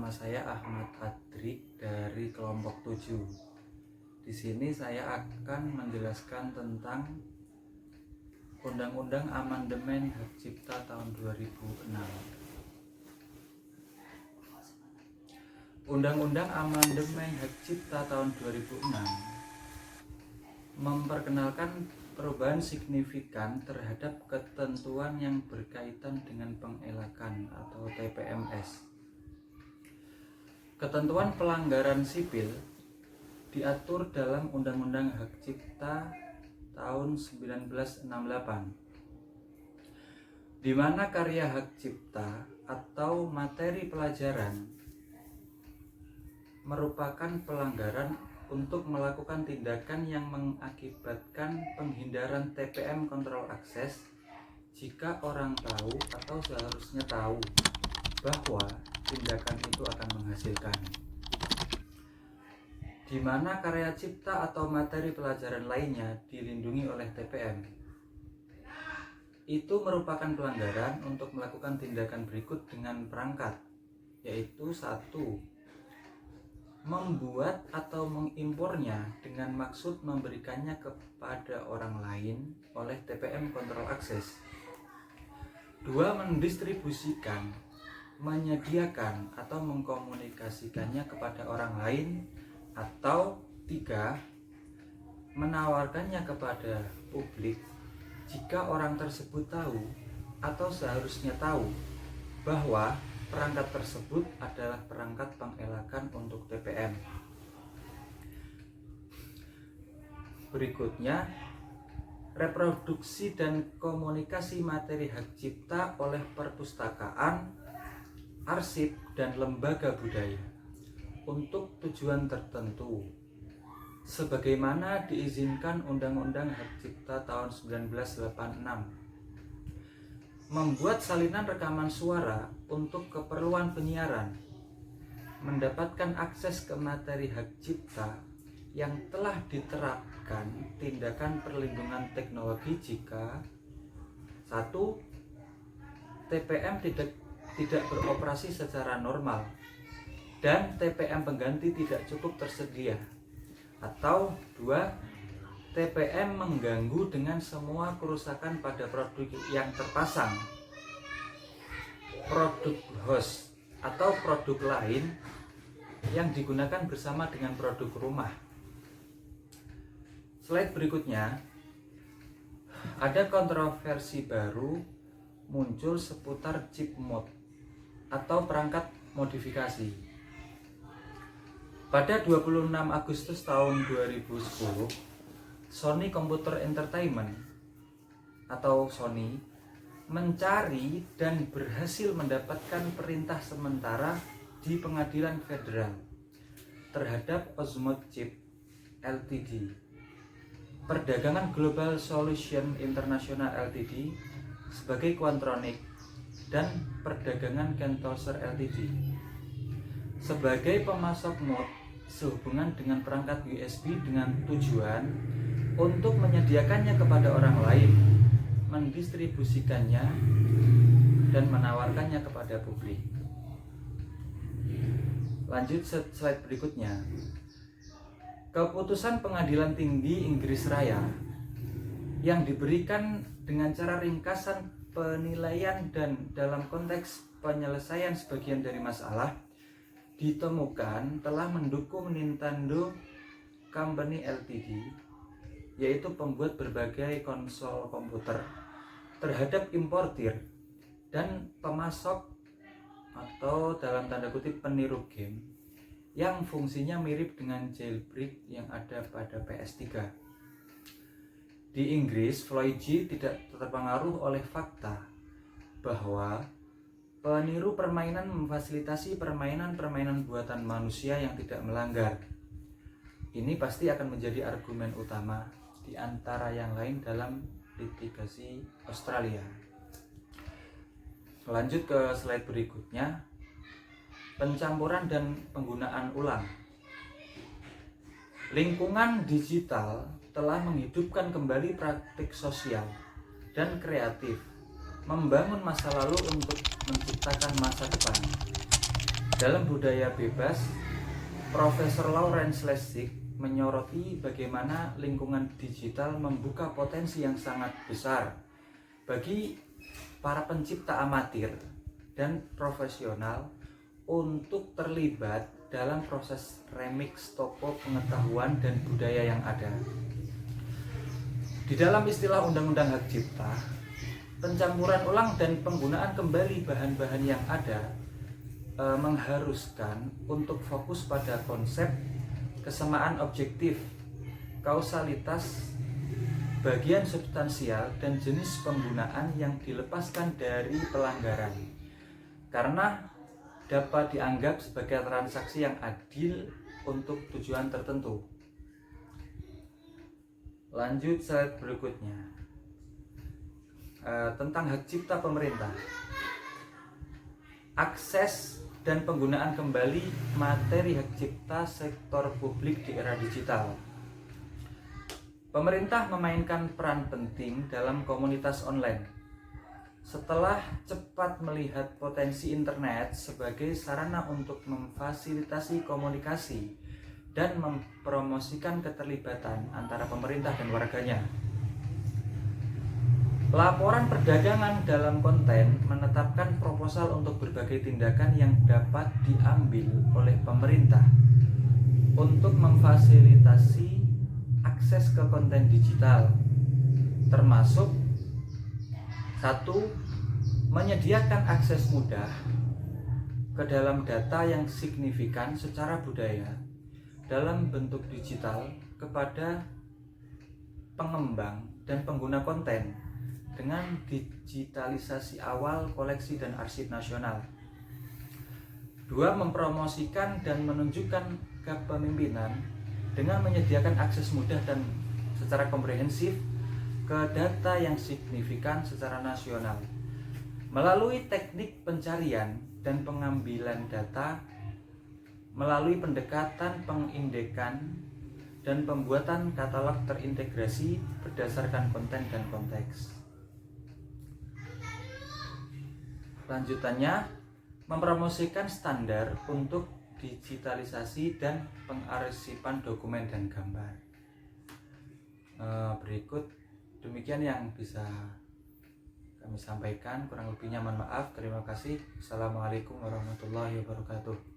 Nama saya Ahmad Adrik dari kelompok 7. Di sini saya akan menjelaskan tentang Undang-Undang Amandemen Hak Cipta tahun 2006. Undang-Undang Amandemen Hak Cipta tahun 2006 memperkenalkan perubahan signifikan terhadap ketentuan yang berkaitan dengan pengelakan atau TPMS. Ketentuan pelanggaran sipil diatur dalam Undang-Undang Hak Cipta tahun 1968, di mana karya hak cipta atau materi pelajaran merupakan pelanggaran untuk melakukan tindakan yang mengakibatkan penghindaran TPM kontrol akses jika orang tahu atau seharusnya tahu bahwa tindakan itu akan menghasilkan, di mana karya cipta atau materi pelajaran lainnya dilindungi oleh TPM. Itu merupakan pelanggaran untuk melakukan tindakan berikut dengan perangkat, yaitu 1. Membuat atau mengimpornya dengan maksud memberikannya kepada orang lain oleh TPM kontrol akses. 2. Mendistribusikan, menyediakan atau mengkomunikasikannya kepada orang lain. Atau 3. Menawarkannya kepada publik jika orang tersebut tahu atau seharusnya tahu bahwa perangkat tersebut adalah perangkat pengelakan untuk TPM. Berikutnya, reproduksi dan komunikasi materi hak cipta oleh perpustakaan, arsip, dan lembaga budaya untuk tujuan tertentu sebagaimana diizinkan Undang-Undang Hak Cipta tahun 1986. Membuat salinan rekaman suara untuk keperluan penyiaran, mendapatkan akses ke materi hak cipta yang telah diterapkan tindakan perlindungan teknologi jika 1. TPM tidak beroperasi secara normal dan TPM pengganti tidak cukup tersedia. Atau 2. TPM mengganggu dengan semua kerusakan pada produk yang terpasang, produk host atau produk lain yang digunakan bersama dengan produk rumah. Slide berikutnya, ada kontroversi baru muncul seputar chip mod atau perangkat modifikasi. Pada 26 Agustus tahun 2010, Sony Computer Entertainment atau Sony mencari dan berhasil mendapatkan perintah sementara di Pengadilan Federal terhadap Osmode Chip Ltd, Perdagangan Global Solution International Ltd sebagai Quantronic, dan Perdagangan Kentoser Ltd sebagai pemasok mod sehubungan dengan perangkat USB dengan tujuan untuk menyediakannya kepada orang lain, mendistribusikannya, dan menawarkannya kepada publik. Lanjut slide berikutnya. Keputusan Pengadilan Tinggi Inggris Raya yang diberikan dengan cara ringkasan penilaian dan dalam konteks penyelesaian sebagian dari masalah ditemukan telah mendukung Nintendo Company Ltd, yaitu pembuat berbagai konsol komputer, terhadap importir dan pemasok atau dalam tanda kutip peniru game yang fungsinya mirip dengan jailbreak yang ada pada PS3. Di Inggris, Floyd G tidak terpengaruh oleh fakta bahwa peniru permainan memfasilitasi permainan-permainan buatan manusia yang tidak melanggar. Ini pasti akan menjadi argumen utama di antara yang lain dalam litigasi Australia. Lanjut ke slide berikutnya. Pencampuran dan penggunaan ulang. Lingkungan digital telah menghidupkan kembali praktik sosial dan kreatif, membangun masa lalu untuk menciptakan masa depan. Dalam budaya bebas, Profesor Lawrence Lessig menyoroti bagaimana lingkungan digital membuka potensi yang sangat besar bagi para pencipta amatir dan profesional untuk terlibat dalam proses remix toko pengetahuan dan budaya yang ada. Di dalam istilah Undang-Undang Hak Cipta, pencampuran ulang dan penggunaan kembali bahan-bahan yang ada mengharuskan untuk fokus pada konsep kesamaan objektif, kausalitas, bagian substansial, dan jenis penggunaan yang dilepaskan dari pelanggaran, karena dapat dianggap sebagai transaksi yang adil untuk tujuan tertentu. Lanjut slide berikutnya, tentang hak cipta pemerintah. Akses dan penggunaan kembali materi hak cipta sektor publik di era digital. Pemerintah memainkan peran penting dalam komunitas online. Setelah cepat melihat potensi internet sebagai sarana untuk memfasilitasi komunikasi dan mempromosikan keterlibatan antara pemerintah dan warganya. Laporan perdagangan dalam konten menetapkan proposal untuk berbagai tindakan yang dapat diambil oleh pemerintah untuk memfasilitasi akses ke konten digital, termasuk 1. Menyediakan akses mudah ke dalam data yang signifikan secara budaya dalam bentuk digital kepada pengembang dan pengguna konten dengan digitalisasi awal koleksi dan arsip nasional. 2. Mempromosikan dan menunjukkan kepemimpinan dengan menyediakan akses mudah dan secara komprehensif ke data yang signifikan secara nasional melalui teknik pencarian dan pengambilan data, melalui pendekatan pengindekan dan pembuatan katalog terintegrasi berdasarkan konten dan konteks. Lanjutannya, mempromosikan standar untuk digitalisasi dan pengarsipan dokumen dan gambar. Berikut demikian yang bisa kami sampaikan, kurang lebihnya mohon maaf. Terima kasih. Assalamualaikum warahmatullahi wabarakatuh.